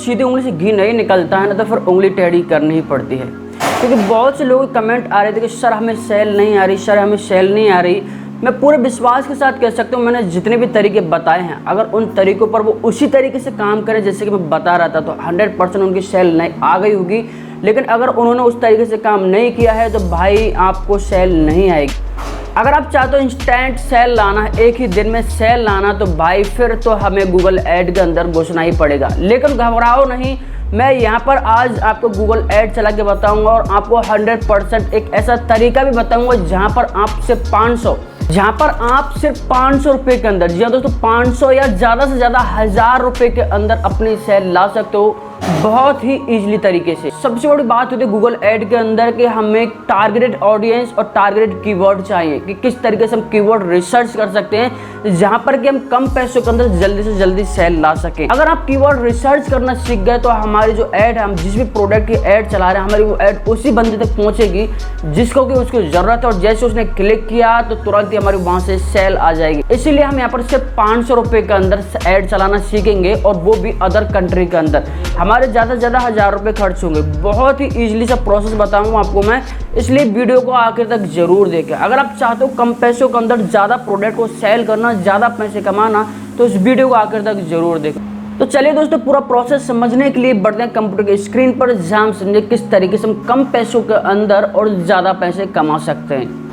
सीधी उंगली से घी नहीं निकलता है ना, तो फिर उंगली टेढ़ी करनी ही पड़ती है। क्योंकि बहुत से लोग कमेंट आ रहे थे कि सर हमें सेल नहीं आ रही, सर हमें सेल नहीं आ रही। मैं पूरे विश्वास के साथ कह सकता हूँ, मैंने जितने भी तरीके बताए हैं, अगर उन तरीकों पर वो उसी तरीके से काम करें जैसे कि मैं बता रहा था, तो 100% उनकी सेल नहीं आ गई होगी। लेकिन अगर उन्होंने उस तरीके से काम नहीं किया है तो भाई आपको सेल नहीं आएगी। अगर आप चाहते हो इंस्टेंट सेल लाना है, एक ही दिन में सेल लाना, तो भाई फिर तो हमें गूगल ऐड के अंदर घुसना ही पड़ेगा। लेकिन घबराओ नहीं, मैं यहाँ पर आज आपको गूगल ऐड चला के बताऊंगा और आपको 100% एक ऐसा तरीका भी बताऊंगा जहाँ पर आप सिर्फ 500 रुपये के अंदर, जी हाँ दोस्तों, 500 या ज़्यादा से ज़्यादा 1000 रुपये के अंदर अपनी सेल ला सकते हो बहुत ही इजीली तरीके से। सबसे बड़ी बात होती है गूगल ऐड के अंदर कि हमें टारगेटेड ऑडियंस और टारगेटेड कीवर्ड चाहिए कि किस तरीके से हम कीवर्ड रिसर्च कर सकते हैं जहां पर कि हम कम पैसों के अंदर जल्दी से जल्दी सेल ला सके। अगर आप कीवर्ड रिसर्च करना सीख गए तो हमारी जो ऐड है, हम जिस भी प्रोडक्ट की ऐड चला रहे हैं, हमारी वो ऐड उसी बंदे तक पहुंचेगी जिसको कि उसकी जरूरत है, और जैसे उसने क्लिक किया तो तुरंत ही हमारी वहां से सेल आ जाएगी। इसीलिए हम यहाँ पर सिर्फ 500 रुपये के अंदर ऐड चलाना सीखेंगे, और वो भी अदर कंट्री के अंदर। हमारे ज़्यादा से ज़्यादा 1000 रुपये खर्च होंगे। बहुत ही ईजिली सा प्रोसेस बताऊंगा आपको मैं, इसलिए वीडियो को आखिर तक जरूर देखें। अगर आप चाहते हो कम पैसों के अंदर ज़्यादा प्रोडक्ट को सेल करना, ज़्यादा पैसे कमाना, तो इस वीडियो को आखिर तक जरूर देखें। तो चलिए दोस्तों, पूरा प्रोसेस समझने के लिए बढ़ते हैं कंप्यूटर की स्क्रीन पर, जहाँ हम समझे किस तरीके से हम कम पैसों के अंदर और ज़्यादा पैसे कमा सकते हैं।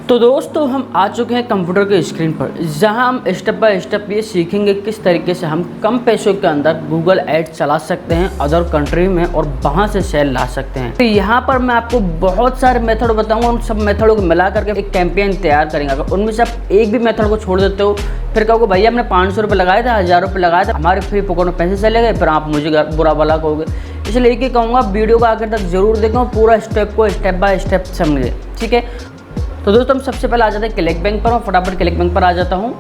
तो दोस्तों, हम आ चुके हैं कंप्यूटर की स्क्रीन पर, जहां हम स्टेप बाय स्टेप ये सीखेंगे किस तरीके से हम कम पैसों के अंदर गूगल ऐड चला सकते हैं अदर कंट्री में और वहां से सेल ला सकते हैं। तो यहाँ पर मैं आपको बहुत सारे मेथड बताऊंगा, उन सब मेथडों को मिला करके एक कैंपेन तैयार करेंगे। अगर उनमें से आप एक भी मेथड को छोड़ देते हो, फिर कहोगे भैया हमने 500 रुपये लगाए थे, 1000 रुपये लगाए थे, हमारे फ्री पॉकेट में पैसे चले गए, फिर आप मुझे बुरा भला कहोगे। इसलिए एक ही कहूँगा, वीडियो को आखिर तक जरूर देखें और पूरा स्टेप को स्टेप बाय स्टेप समझें, ठीक है। तो दोस्तों, हम सबसे पहले आ जाते हैं क्लिक बैंक पर। मैं फटाफट क्लिक बैंक पर आ जाता हूँ,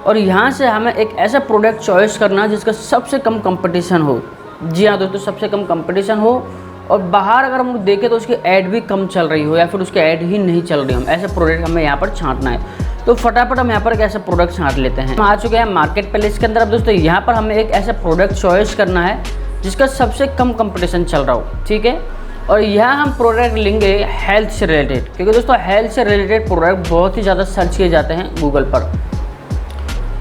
और यहाँ से हमें एक ऐसा प्रोडक्ट चॉइस करना है जिसका सबसे कम कंपटीशन हो। जी हाँ दोस्तों, सबसे कम कंपटीशन हो, और बाहर अगर हम देखें तो उसकी ऐड भी कम चल रही हो या फिर उसकी ऐड ही नहीं चल रही हो। ऐसे प्रोडक्ट हमें यहाँ पर छांटना है। तो फटाफट हम यहाँ पर एक ऐसा प्रोडक्ट छांट लेते हैं। हम आ चुके हैं मार्केट प्लेस के अंदर। अब दोस्तों, यहाँ पर हमें एक ऐसा प्रोडक्ट चॉइस करना है जिसका सबसे कम कंपटीशन चल रहा हो, ठीक है। और यहाँ हम प्रोडक्ट लेंगे हेल्थ से रिलेटेड, क्योंकि दोस्तों हेल्थ से रिलेटेड प्रोडक्ट बहुत ही ज़्यादा सर्च किए जाते हैं गूगल पर।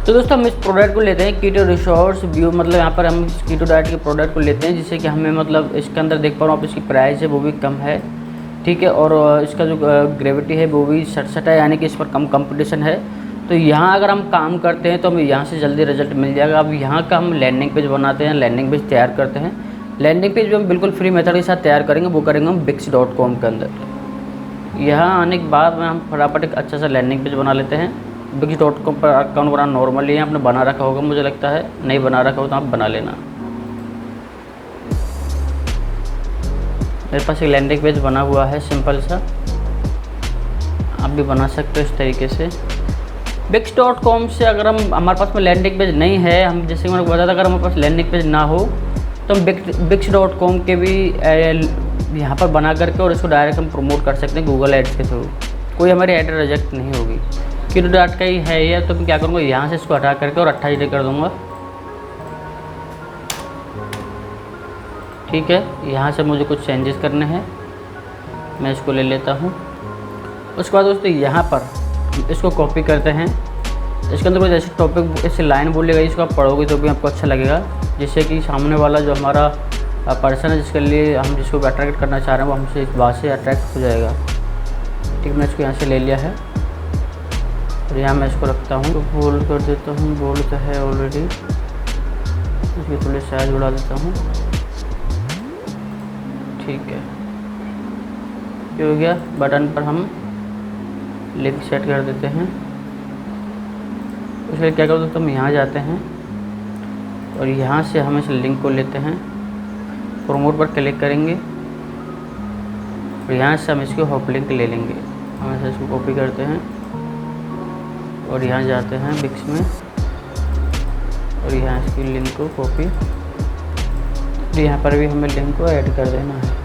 तो दोस्तों, हम इस प्रोडक्ट को लेते हैं कीटो रिसोर्स व्यू, मतलब यहाँ पर हम कीटो डाइट के प्रोडक्ट को लेते हैं, जिससे कि हमें मतलब इसके अंदर देख पा रहा हूँ आप, इसकी प्राइस है वो भी कम है, ठीक है। और इसका जो ग्रेविटी है वो भी 67 है, यानी कि इस पर कम कंपटीशन है। तो यहाँ अगर हम काम करते हैं तो हमें यहाँ से जल्दी रिजल्ट मिल जाएगा। अब यहाँ का हम लैंडिंग पेज बनाते हैं, लैंडिंग पेज तैयार करते हैं। लैंडिंग पेज जो हम बिल्कुल फ्री मेथड के साथ तैयार करेंगे वो करेंगे हम Wix.com के अंदर। यहाँ आने के बाद में हम फटाफट एक अच्छा सा लैंडिंग पेज बना लेते हैं। Wix.com पर अकाउंट बनाना नॉर्मली है, आपने बना रखा होगा मुझे लगता है, नहीं बना रखा हो तो आप बना लेना। मेरे पास एक लैंडिंग पेज बना हुआ है सिंपल सा, आप भी बना सकते हो इस तरीके से। Wix.com से अगर हमारे पास में लैंडिंग पेज नहीं है, हम जैसे मैंने बताया था, अगर हमारे पास लैंडिंग पेज ना हो तो हम Wix.com के भी यहाँ पर बना करके और इसको डायरेक्ट हम प्रमोट कर सकते हैं गूगल एड्स के थ्रू। कोई हमारी ऐड रिजेक्ट नहीं होगी। कीटो डाइट का ही है ये, तो मैं क्या करूँगा, यहाँ से इसको हटा करके और 28 कर दूँगा, ठीक है। यहाँ से मुझे कुछ चेंजेस करने हैं, मैं इसको ले लेता हूँ। उसके बाद दोस्तों, यहाँ पर इसको कॉपी करते हैं। इसके अंदर कोई जैसे टॉपिक ऐसे लाइन बोलेगा, इसको आप पढ़ोगे तो भी आपको अच्छा लगेगा, जिससे कि सामने वाला जो हमारा पर्सन है जिसके लिए हम जिसको अट्रैक्ट करना चाह रहे हैं वो हमसे इस बात से अट्रैक्ट हो जाएगा, ठीक। मैं इसको यहाँ से ले लिया है और यहाँ मैं इसको रखता हूँ, तो बोल्ड कर देता हूँ। बोल्ड तो है ऑलरेडी, इसकी थोड़ी साइज बढ़ा देता हूँ, ठीक है। ये हो गया। बटन पर हम लिंक सेट कर देते हैं। उसके लिए क्या कर दोस्तों, हम यहाँ जाते हैं और यहाँ से हम इस लिंक को लेते हैं, प्रमोट पर क्लिक करेंगे और यहाँ से हम इसको हॉप लिंक ले लेंगे। हम ऐसे इसको कॉपी करते हैं और यहाँ जाते हैं Wix में और यहाँ इसकी लिंक को कॉपी, तो यहाँ पर भी हमें लिंक को ऐड कर देना है।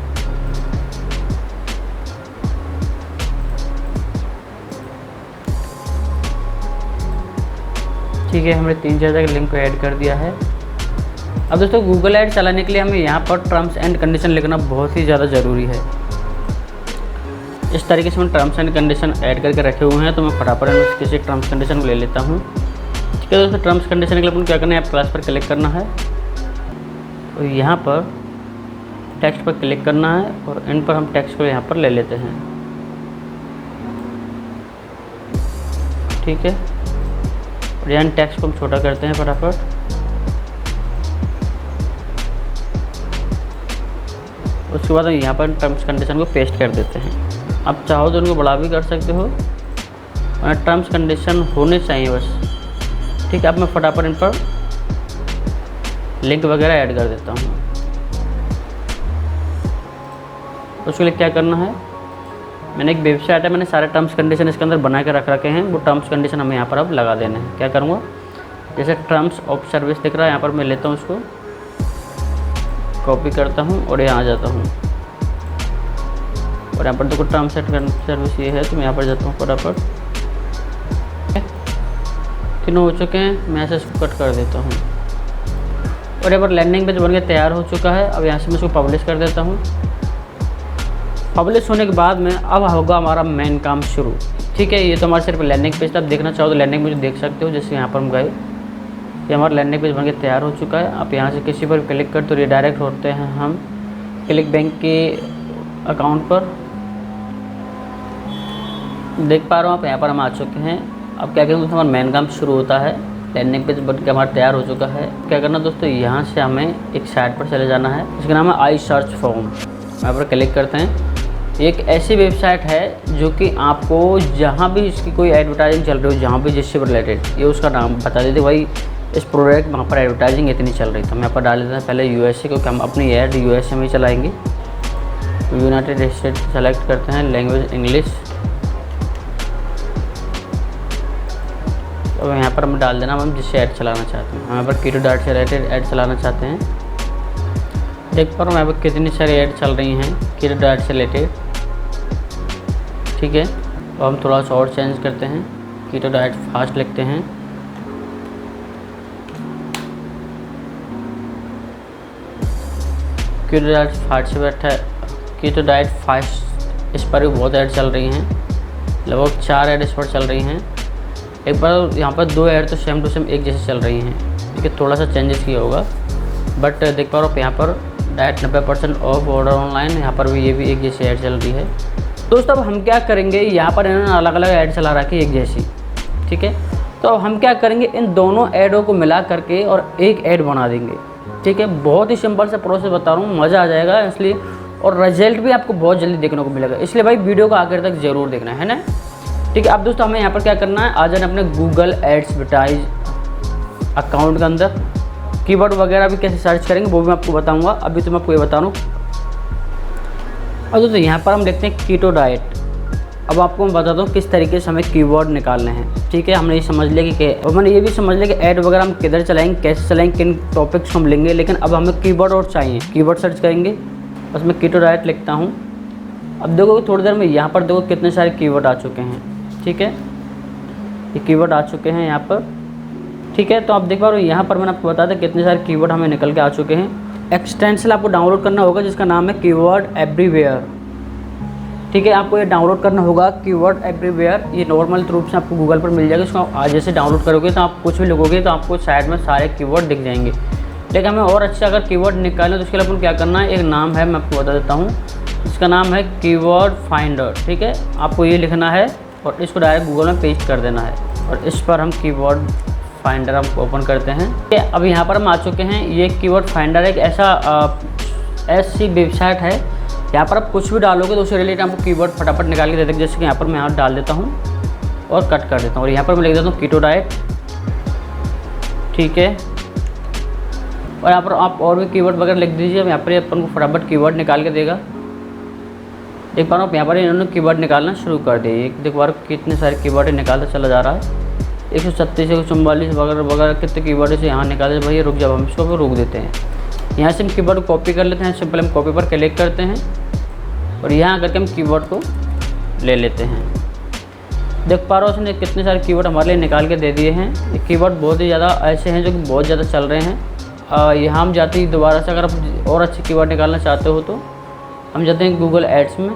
ठीक है, हमने 3-4 जगह लिंक को ऐड कर दिया है। अब दोस्तों गूगल ऐड चलाने के लिए हमें यहाँ पर टर्म्स एंड कंडीशन लिखना बहुत ही ज़्यादा ज़रूरी है। इस तरीके से मैं टर्म्स एंड कंडीशन ऐड करके रखे हुए हैं, तो मैं फटाफट किसी टर्म्स कंडीशन को ले लेता हूँ। ठीक है दोस्तों, टर्म्स कंडीशन के लिए अपन क्या करना है, ऐप क्लास पर क्लिक करना है और यहाँ पर टेक्स्ट पर क्लिक करना है और इन पर हम टेक्स्ट को यहाँ पर ले लेते हैं। ठीक है, और यहाँ टेक्स्ट को हम छोटा करते हैं फटाफट। उसके बाद हम यहाँ पर टर्म्स कंडीशन को पेस्ट कर देते हैं। आप चाहो तो उनको बड़ा भी कर सकते हो और टर्म्स कंडीशन होने चाहिए बस। ठीक है, अब मैं फटाफट इन पर लिंक वगैरह ऐड कर देता हूँ। उसके लिए क्या करना है, मैंने एक वेबसाइट है, मैंने सारे टर्म्स कंडीशन इसके अंदर बना के रख रखे हैं। वो टर्म्स कंडीशन हमें यहाँ पर अब लगा देने हैं। क्या करूँगा, जैसे टर्म्स ऑफ सर्विस दिख रहा है, यहाँ पर मैं लेता हूँ, उसको कॉपी करता हूँ और यहाँ आ जाता हूँ और यहाँ पर देखो टर्म्स एंड सर्विस ये है, तो मैं यहाँ पर जाता हूँ फटाफट। तीनों हो चुके हैं, मैं ऐसे इसको कट कर देता हूँ और यहाँ पर लैंडिंग पेज बन के तैयार हो चुका है। अब यहाँ से मैं इसको पब्लिश कर देता हूँ। पब्लिश होने के बाद में अब होगा हमारा मेन काम शुरू। ठीक है, ये तो हमारा सिर्फ लैंडिंग पेज था। आप देखना चाहो तो लैंडिंग पेज देख सकते हो। जैसे यहाँ पर हम गए, ये हमारा लैंडिंग पेज बनके तैयार हो चुका है। आप यहाँ से किसी पर क्लिक कर तो रिडायरेक्ट होते हैं हम क्लिक बैंक के अकाउंट पर। देख पा रहे हो आप, यहाँ पर हम आ चुके हैं। अब क्या करेंगे, हमारा मेन काम शुरू होता है। लैंडिंग पेज बन के हमारा तैयार हो चुका है। क्या करना दोस्तों, यहाँ से हमें एक साइट पर चले जाना है, इसका नाम है आई सर्च फॉर्म। यहाँ पर क्लिक करते हैं। एक ऐसी वेबसाइट है जो कि आपको जहाँ भी इसकी कोई एडवर्टाइजिंग चल रही हो, जहाँ भी जिससे रिलेटेड, ये उसका नाम बता देते भाई इस प्रोडक्ट वहाँ पर एडवर्टाइजिंग इतनी चल रही। तो हम यहाँ पर डाल देते हैं पहले यूएसए, क्योंकि हम अपनी ऐड यूएसए में ही चलाएंगे। यूनाइटेड स्टेट सेलेक्ट करते हैं, लैंग्वेज इंग्लिश। तो यहाँ पर हम डाल देना हम जिससे ऐड चलाना चाहते हैं। हम यहाँ पर कीटो डाइट से रिलेटेड ऐड चलाना चाहते हैं। देख पा रहा हूँ यहाँ पर कितनी सारी ऐड चल रही हैं कीटो डाइट से रिलेटेड। ठीक है, तो हम थोड़ा सा और चेंज करते हैं, कीटो डाइट फास्ट लिखते हैं। कीटो डाइट फास्ट से बैठा है, कीटो डाइट फास्ट, इस पर भी बहुत ऐड चल रही हैं। लगभग 4 ऐड इस पर चल रही हैं। एक बार यहाँ पर 2 ऐड तो सेम टू सेम एक जैसे चल रही हैं। ठीक है, थोड़ा सा चेंजेस किया होगा, बट देख पा रहे हो यहाँ पर डाइट 90% ऑफ ऑर्डर ऑनलाइन, यहाँ पर भी ये भी एक जैसी ऐड चल रही है। दोस्तों अब हम क्या करेंगे, यहाँ पर इन्होंने अलग अलग ऐड चला रखी है एक जैसी। ठीक है, तो अब हम क्या करेंगे, इन दोनों ऐडों को मिला करके और एक ऐड बना देंगे। ठीक है, बहुत ही सिंपल सा प्रोसेस बता रहा हूँ, मज़ा आ जाएगा इसलिए, और रिजल्ट भी आपको बहुत जल्दी देखने को मिलेगा। इसलिए भाई वीडियो को आखिर तक ज़रूर देखना है ना। ठीक है, अब दोस्तों हमें यहाँ पर क्या करना है, आ जाना अपने गूगल एडवर्टाइज अकाउंट के अंदर। कीवर्ड वगैरह भी कैसे सर्च करेंगे वो भी मैं आपको बताऊंगा। अभी तो मैं आपको ये बता रहा हूँ। अब दोस्तों यहाँ पर हम देखते हैं कीटो डाइट। अब आपको मैं बताता हूँ किस तरीके से हमें कीवर्ड निकालने हैं। ठीक है, हमने ये समझ लिया कि और मैंने ये भी समझ लिया कि ऐड वगैरह हम किधर चलाएंगे, कैसे चलाएंगे, किन टॉपिक्स को हम लेंगे। लेकिन अब हमें कीवर्ड और चाहिए, कीवर्ड सर्च करेंगे। बस मैं कीटो डाइट लिखता हूँ। अब देखो थोड़ी देर में यहाँ पर देखो कितने सारे कीवर्ड आ चुके हैं। ठीक है, ये कीवर्ड आ चुके हैं यहाँ पर। ठीक है, तो आप देख पा रहे हो यहाँ पर मैंने आपको बता दें कितने सारे कीवर्ड हमें निकल के आ चुके हैं। एक्सटेंशन आपको डाउनलोड करना होगा जिसका नाम है कीवर्ड एवरीवेयर। ठीक है, आपको ये डाउनलोड करना होगा कीवर्ड एवरीवेयर। ये नॉर्मल रूप से आपको गूगल पर मिल जाएगा। इसको आज जैसे डाउनलोड करोगे तो आप कुछ भी लिखोगे तो आपको साइड में सारे कीवर्ड दिख जाएंगे। लेकिन हमें और अच्छा अगर कीवर्ड निकालें तो उसके लिए अपन क्या करना है, एक नाम है, मैं आपको बता देता हूँ। इसका नाम है कीवर्ड फाइंडर। ठीक है, आपको ये लिखना है और इसको डायरेक्ट गूगल में पेस्ट कर देना है और इस पर हम कीवर्ड फाइंडर हम ओपन करते हैं। अब यहाँ पर हम आ चुके हैं। ये कीवर्ड फाइंडर एक ऐसी वेबसाइट है, यहाँ पर आप कुछ भी डालोगे तो उससे रिलेटेड आपको कीवर्ड फटाफट निकाल के दे देंगे। जैसे कि यहाँ पर मैं यहाँ डाल देता हूँ और कट कर देता हूँ और यहाँ पर मैं लिख देता हूँ कीटो डाइट। ठीक है, और यहाँ पर आप और भी कीवर्ड वगैरह लिख दीजिए। यहाँ पर अपन को फटाफट कीवर्ड निकाल के देगा। देख पा रहा हूँ यहाँ पर इन्होंने कीवर्ड निकालना शुरू कर दिए। देख पा रहा हूँ कितने सारे कीवर्ड निकालता चला जा रहा है। 136 144 वगैरह वगैरह कितने कीवर्ड से यहाँ निकाले। भाई रुक जाओ, हम इसको रोक देते हैं। यहाँ से हम कीवर्ड कॉपी कर लेते हैं। सिंपल हम कॉपी पर क्लिक करते हैं और यहाँ करके हम कीवर्ड को ले लेते हैं। देख पा रहे हो उसने कितने सारे कीवर्ड हमारे लिए निकाल के दे दिए हैं। ये कीवर्ड बहुत ही ज़्यादा ऐसे हैं जो कि बहुत ज़्यादा चल रहे हैं। यहाँ हम जाते हैं दोबारा से, अगर आप और अच्छे कीवर्ड निकालना चाहते हो तो हम जाते हैं गूगल एड्स में।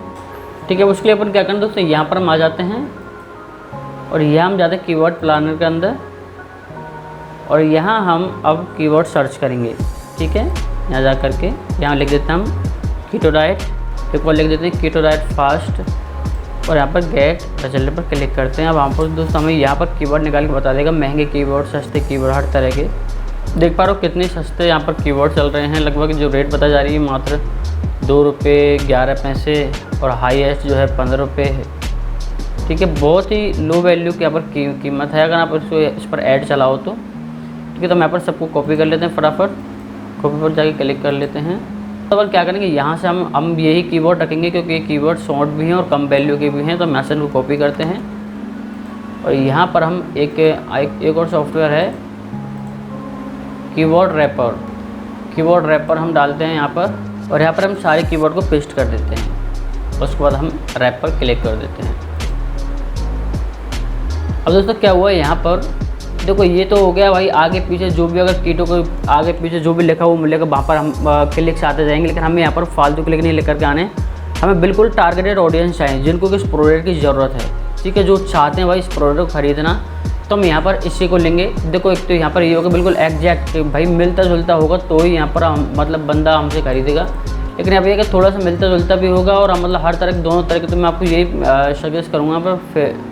ठीक है, उसके लिए अपन क्या करना दोस्तों, यहाँ पर हम आ जाते हैं और यहाँ हम जाते हैं कीवर्ड प्लानर के अंदर और यहाँ हम अब कीवर्ड सर्च करेंगे। ठीक है, यहाँ जा करके यहाँ लिख देते हैं हम कीटो डाइट, एक बार लिख देते हैं कीटो डाइट फास्ट और यहाँ पर गेट रिजल्ट पर क्लिक करते हैं। अब वहाँ पर दोस्तों हमें यहाँ पर कीवर्ड निकाल के बता देगा, महंगे कीवर्ड, सस्ते कीवर्ड, हर तरह के। देख पा रहे हो कितने सस्ते यहाँ पर कीवर्ड चल रहे हैं। लगभग जो रेट बता जा रही है मात्र 2 रुपये 11 पैसे और हाईएस्ट जो है 15 रुपये है। ठीक है, बहुत ही लो वैल्यू की यहाँ पर कीमत है। अगर आप इस पर ऐड चलाओ तो ठीक है। तो हम यहाँ पर सबको कॉपी कर लेते हैं, फटाफट कॉपी पर जाके क्लिक कर लेते हैं। तो अब क्या करेंगे, यहाँ से हम यही कीवर्ड रखेंगे क्योंकि ये कीवर्ड शॉर्ट भी हैं और कम वैल्यू के भी हैं। तो हम यहाँ से इनको कॉपी करते हैं और यहाँ पर हम एक और सॉफ्टवेयर है कीवर्ड रैपर। कीवर्ड रैपर हम डालते हैं यहाँ पर और यहाँ पर हम सारे कीवर्ड को पेस्ट कर देते हैं। उसके बाद हम रैप पर क्लिक कर देते हैं। अब दोस्तों क्या हुआ यहाँ पर देखो, ये तो हो गया भाई, आगे पीछे जो भी अगर कीटो को आगे पीछे जो भी लिखा वो मिलेगा वहाँ पर हम क्लिक से आते जाएंगे। लेकिन हमें यहाँ पर फालतू क्लिक नहीं लेकर के आने, हमें बिल्कुल टारगेटेड ऑडियंस चाहिए जिनको कि इस प्रोडक्ट की ज़रूरत है। ठीक है, जो चाहते हैं भाई इस प्रोडक्ट को खरीदना, तो हम यहाँ पर इसी को लेंगे। देखो एक तो यहाँ पर ये होगा बिल्कुल एग्जैक्ट, भाई मिलता जुलता होगा तो ही यहाँ पर मतलब बंदा हमसे खरीदेगा। लेकिन यहाँ पर ये कि थोड़ा सा मिलता जुलता भी होगा और मतलब हर तरह दोनों तरह के, तो मैं आपको यही सजेस्ट करूँगा पर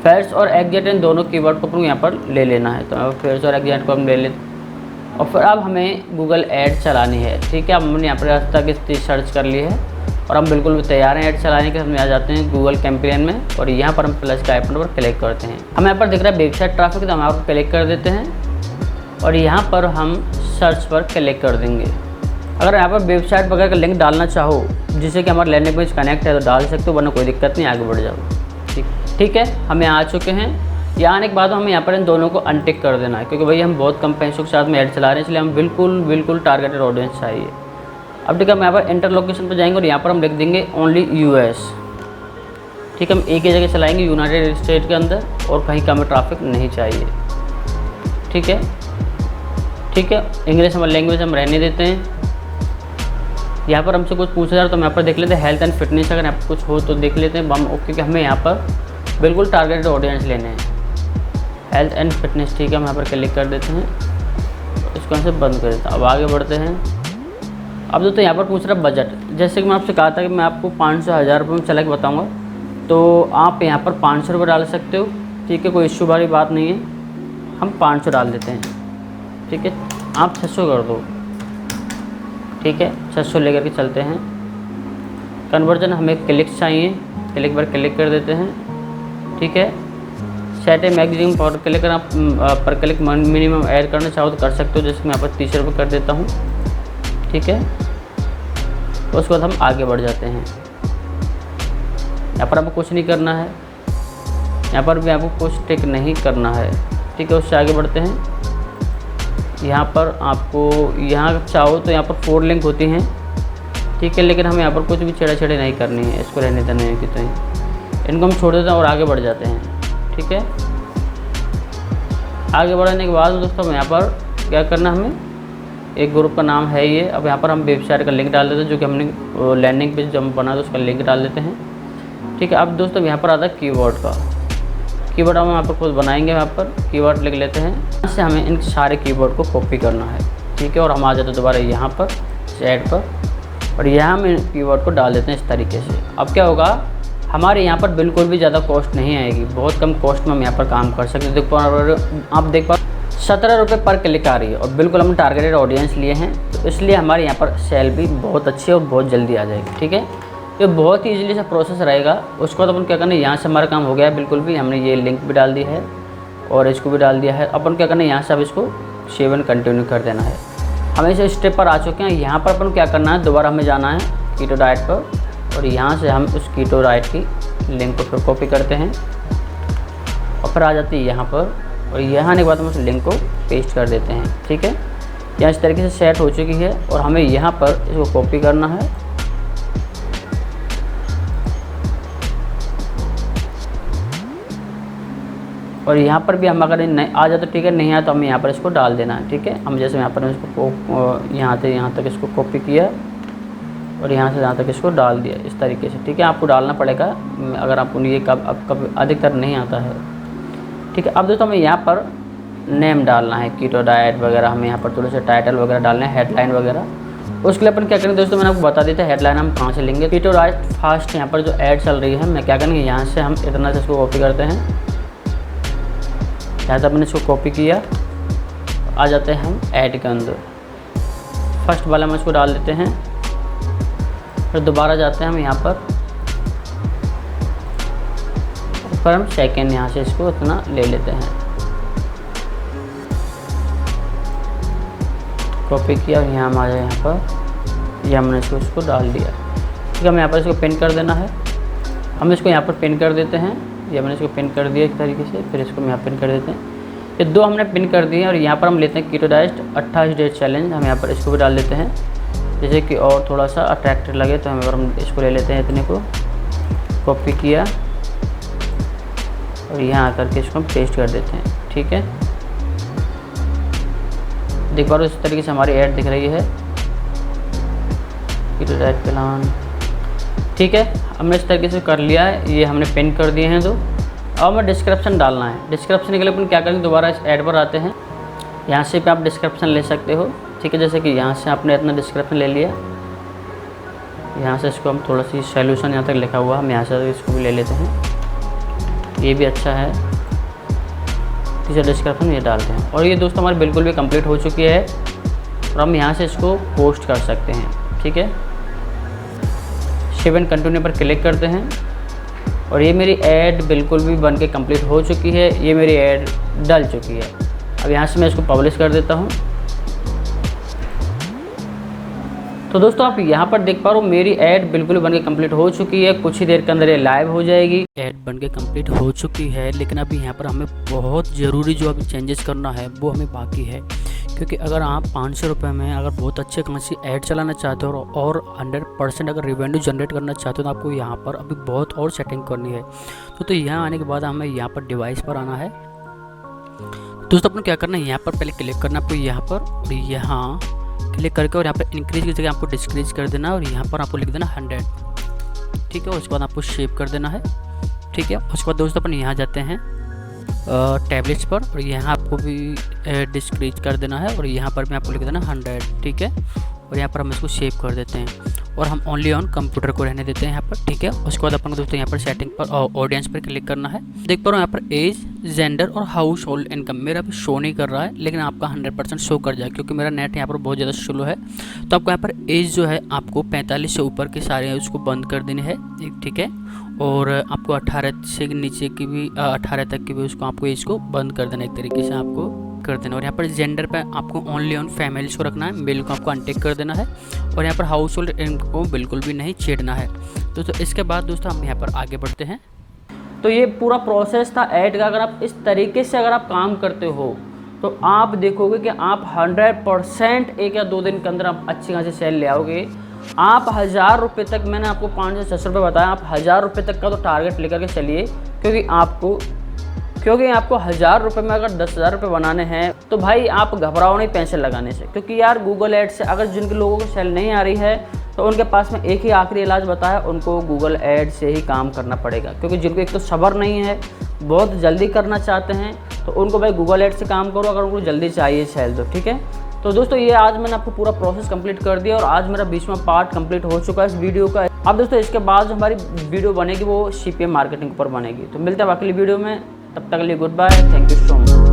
फेयर्स और एग्जैक्ट इन दोनों कीवर्ड को अपन यहाँ पर ले लेना है। तो फेयर्स और एग्जैक्ट को हम ले लेते और फिर अब हमें गूगल ऐड चलानी है। ठीक है, हमने यहाँ पर आज तक सर्च कर ली है और हम बिल्कुल तैयार हैं ऐड चलाने के। हम यहाँ जाते हैं गूगल कैंपेन में और यहाँ पर हम प्लस के आइकन पर क्लिक करते हैं। हमें यहाँ पर दिख रहा है वेबसाइट ट्रैफिक, तो हम यहाँ पर क्लिक कर देते हैं और यहाँ पर हम सर्च पर क्लिक कर देंगे। अगर यहाँ पर वेबसाइट वगैरह का लिंक डालना चाहो जिससे कि हमारा लैंडिंग पेज कनेक्ट है तो डाल सकते हो, वरना कोई दिक्कत नहीं, आगे बढ़ जाओ। ठीक है, हमें आ चुके हैं। यहाँ आने के बाद हमें यहाँ पर इन दोनों को अनटिक कर देना है क्योंकि भाई हम बहुत कम पैसों के साथ में ऐड चला रहे हैं, इसलिए हम बिल्कुल टारगेटेड ऑडियंस चाहिए। अब ठीक है, हम यहाँ पर इंटर लोकेशन पर जाएंगे और यहाँ पर हम लिख देंगे ओनली यूएस। ठीक है, हम एक ही जगह चलाएंगे यूनाइटेड स्टेट के अंदर और कहीं का हमें ट्रैफिक नहीं चाहिए। ठीक है, इंग्लिश हमारी लैंग्वेज हम रहने देते हैं। यहाँ पर हमसे कुछ पूछा जा रहा तो हम यहाँ पर देख लेते हैं हेल्थ एंड फिटनेस, अगर यहाँ पर कुछ हो तो देख लेते हैं हम, क्योंकि हमें यहाँ पर बिल्कुल टारगेटेड ऑडियंस लेने हैं, हेल्थ एंड फिटनेस। ठीक है, हम यहाँ पर क्लिक कर देते हैं, इसको यहाँ से बंद कर देते हैं। अब आगे बढ़ते हैं। अब दोस्तों यहाँ पर पूछ रहा बजट, जैसे कि मैं आपसे कहा था कि मैं आपको 500-1000 रुपये में चला के बताऊँगा, तो आप यहाँ पर 500 रुपये डाल सकते हो। ठीक है, कोई इश्यू वाली बात नहीं है, हम 500 डाल देते हैं। ठीक है, आप 600 कर दो। ठीक है, 600 लेकर के चलते हैं। कन्वर्जन हमें क्लिक चाहिए, क्लिक पर क्लिक कर देते हैं। ठीक है, सेट ए मैक्सिमम पर क्लिक मिनिमम ऐड करना चाहो तो कर सकते हो, जैसे मैं यहाँ पर 30 रुपये कर देता हूँ। ठीक है, तो उसके बाद हम आगे बढ़ जाते हैं। यहाँ पर आपको कुछ नहीं करना है, यहाँ पर भी आपको कुछ टिक नहीं करना है। ठीक है, उससे आगे बढ़ते हैं। यहाँ पर आपको यहाँ चाहो तो यहाँ पर 4 लिंक होती हैं। ठीक है, लेकिन हमें यहाँ पर कुछ भी छेड़ा नहीं करनी है, इसको रहने देना है कितने, इनको हम छोड़ देते हैं और आगे बढ़ जाते हैं। ठीक है, आगे बढ़ने के बाद दोस्तों हम यहाँ पर क्या करना, हमें एक ग्रुप का नाम है ये। अब यहाँ पर हम वेबसाइट का लिंक डाल देते हैं, जो कि हमने लैंडिंग पेज जब बना था उसका लिंक डाल देते हैं। ठीक है, अब दोस्तों यहाँ पर आता है कीवर्ड का। कीवर्ड हम यहाँ पर खुद बनाएंगे, यहाँ पर कीवर्ड लिख लेते हैं। यहाँ से हमें इन सारे कीवर्ड को कॉपी करना है। ठीक है, और हम आ जाते हैं दोबारा यहाँ पर चैट पर और यहाँ हम कीवर्ड को डाल देते हैं इस तरीके से। अब क्या होगा, हमारे यहाँ पर बिल्कुल भी ज़्यादा कॉस्ट नहीं आएगी, बहुत कम कॉस्ट में हम यहाँ पर काम कर सकते हैं। देखो आप देख पा 17 रुपये पर क्लिक आ रही है और बिल्कुल हम टारगेटेड ऑडियंस लिए हैं, तो इसलिए हमारे यहाँ पर सेल भी बहुत अच्छी और बहुत जल्दी आ जाएगी। ठीक है, ये बहुत ही ईजिली सा प्रोसेस रहेगा। उसके बाद अपन क्या करना है, यहाँ से हमारा काम हो गया है बिल्कुल भी, हमने ये लिंक भी डाल दी है और इसको भी डाल दिया है। अपन क्या करना है, यहाँ से अब इसको सेव एंड कंटिन्यू कर देना है। हम इस स्टेप पर आ चुके हैं। यहाँ पर अपन क्या करना है, दोबारा हमें जाना है कीटो डाइट पर और यहाँ से हम उस कीटो डाइट की लिंक को फिर कॉपी करते हैं और फिर आ जाती है यहाँ पर और यहाँ आने के बाद हम उस लिंक को पेस्ट कर देते हैं। ठीक है, यहाँ इस तरीके से सेट हो चुकी है और हमें यहाँ पर इसको कॉपी करना है और यहाँ पर भी हम अगर नहीं आ जाए तो ठीक है, नहीं आया तो हमें यहाँ पर इसको डाल देना है। ठीक है, हम जैसे यहाँ पर इसको यहाँ से यहाँ तक इसको कॉपी किया और यहाँ से यहाँ तक इसको डाल दिया इस तरीके से। ठीक है, आपको डालना पड़ेगा अगर आपको ये कब अधिकतर नहीं आता है। ठीक है, अब दोस्तों हमें यहाँ पर नेम डालना है, कीटो डाइट वगैरह, हमें यहाँ पर थोड़े से टाइटल वगैरह डालना है, हेडलाइन वगैरह। उसके लिए अपन क्या करेंगे दोस्तों, मैंने आपको बता देता है हेडलाइन हम कहाँ से लेंगे। कीटो डाइट फास्ट यहाँ पर जो ऐड चल रही है, मैं क्या करेंगे यहाँ से हम इतना से इसको कॉपी करते हैं। यहाँ से अपने इसको कॉपी किया, आ जाते हैं हम ऐड के अंदर, फर्स्ट वाला में इसको डाल देते हैं। फिर दोबारा जाते हैं हम यहाँ पर हम सेकेंड यहाँ से इसको इतना ले लेते हैं, कॉपी किया और यहाँ हम आ जाए यहाँ पर, ये हमने इसको डाल दिया। ठीक है, हमें यहाँ पर इसको पिन कर देना है। हम इसको यहाँ पर पिन कर देते हैं, ये हमने इसको पिन कर दिया एक तरीके से। फिर इसको हम यहाँ पिन कर देते हैं, ये दो हमने पिन कर दिए। और यहाँ पर हम लेते हैं कीटो डाइट 28 डेज चैलेंज, हम यहाँ पर इसको भी डाल देते हैं, जैसे कि और थोड़ा सा अट्रैक्टिव लगे तो हम इसको ले लेते हैं, इतने को कॉपी किया और यहाँ आकर के इसको हम पेस्ट कर देते हैं। ठीक है, देख पा रहे हो इस तरीके से हमारी ऐड दिख रही है, कीटो डाइट प्लान। ठीक है, हमने इस तरीके से कर लिया है, ये हमने पिन कर दिए हैं। तो अब हमें डिस्क्रिप्शन डालना है। डिस्क्रिप्शन के लिए अपन क्या करेंगे, दोबारा इस ऐड पर आते हैं, यहाँ से भी आप डिस्क्रिप्शन ले सकते हो। ठीक है, जैसे कि यहाँ से आपने इतना डिस्क्रिप्शन ले लिया, यहाँ से इसको हम थोड़ा सी सॉल्यूशन यहाँ तक लिखा हुआ, हम यहाँ से इसको भी ले लेते हैं, ये भी अच्छा है। तीसरा डिस्क्रिप्शन ये डालते हैं और ये दोस्तों हमारी बिल्कुल भी कंप्लीट हो चुकी है और हम यहाँ से इसको पोस्ट कर सकते हैं। ठीक है, सेव एंड कंटिन्यू पर क्लिक करते हैं और ये मेरी ऐड बिल्कुल भी बन के कम्प्लीट हो चुकी है, ये मेरी ऐड डल चुकी है। अब यहाँ से मैं इसको पब्लिश कर देता हूँ। तो दोस्तों आप यहाँ पर देख पा रहे हो मेरी ऐड बिल्कुल बन के कम्प्लीट हो चुकी है, कुछ ही देर के अंदर ये लाइव हो जाएगी। ऐड बन के कम्प्लीट हो चुकी है, लेकिन अभी यहाँ पर हमें बहुत ज़रूरी जो अभी चेंजेस करना है वो हमें बाकी है, क्योंकि अगर आप 500 रुपये में अगर बहुत अच्छे खासी ऐड चलाना चाहते हो और 100% अगर रेवेन्यू जनरेट करना चाहते हो तो आपको यहाँ पर अभी बहुत और सेटिंग करनी है। तो यहाँ आने के बाद हमें यहाँ पर डिवाइस पर आना है। दोस्तों आपको क्या करना है, यहाँ पर पहले क्लिक करना है आपको, यहाँ पर और यहाँ क्लिक करके और यहाँ पर इंक्रीज की जगह आपको डिस्क्रीज कर देना और यहाँ पर आपको लिख देना 100। ठीक है, उसके बाद आपको शेव कर देना है। ठीक है, उसके बाद दोस्तों अपन यहाँ जाते हैं टैबलेट्स पर और यहाँ आपको भी डिस्क्रीज कर देना है और यहाँ पर भी आपको लिख देना 100। ठीक है, और यहाँ पर हम इसको सेव कर देते हैं और हम ओनली ऑन कंप्यूटर को रहने देते हैं यहाँ पर। ठीक है, उसके बाद अपन को दोस्तों यहाँ पर सेटिंग पर ऑडियंस पर क्लिक करना है। देख पा रहे हो यहाँ पर एज, जेंडर और हाउस होल्ड इनकम मेरा भी शो नहीं कर रहा है, लेकिन आपका 100% शो कर जाए क्योंकि मेरा नेट यहाँ पर बहुत ज़्यादा स्लो है। तो आपको यहाँ पर एज जो है आपको 45 से ऊपर के सारे उसको बंद कर देने हैं। ठीक है, और आपको 18 से नीचे की भी 18 तक की भी उसको आपको एज को बंद कर देना, एक तरीके से आपको कर देना। और यहाँ पर जेंडर पे आपको ओनली ऑन फैमिलीज को रखना है, मेल को आपको अनटिक कर देना है और यहाँ पर हाउस होल्ड इनकम को बिल्कुल भी नहीं छेड़ना है। तो इसके बाद दोस्तों हम यहाँ पर आगे बढ़ते हैं। तो ये पूरा प्रोसेस था ऐड का। अगर आप इस तरीके से अगर आप काम करते हो तो आप देखोगे कि आप 100% 1 या 2 दिन के अंदर आप अच्छी खासी सेल ले आओगे। आप 1000 रुपये तक, मैंने आपको 500 से 600 रुपये बताया, आप 1000 रुपये तक का तो टारगेट लेकर के चलिए, क्योंकि आपको 1000 रुपये में अगर 10,000 रुपये बनाने हैं तो भाई आप घबराओ नहीं पैसे लगाने से, क्योंकि यार गूगल एड से अगर जिनके लोगों को सेल नहीं आ रही है तो उनके पास में एक ही आखिरी इलाज बताया, उनको गूगल एड से ही काम करना पड़ेगा। क्योंकि जिनको एक तो सब्र नहीं है, बहुत जल्दी करना चाहते हैं, तो उनको भाई गूगल एड से काम करो अगर उनको जल्दी चाहिए सेल तो। ठीक है, तो दोस्तों ये आज मैंने आपको पूरा प्रोसेस कंप्लीट कर दिया और आज मेरा 20वां पार्ट कंप्लीट हो चुका है इस वीडियो का। अब दोस्तों इसके बाद जो हमारी वीडियो बनेगी वो CPM मार्केटिंग पर बनेगी। तो मिलते हैं अगली वीडियो में, तब तक के लिए good bye, thank you so much.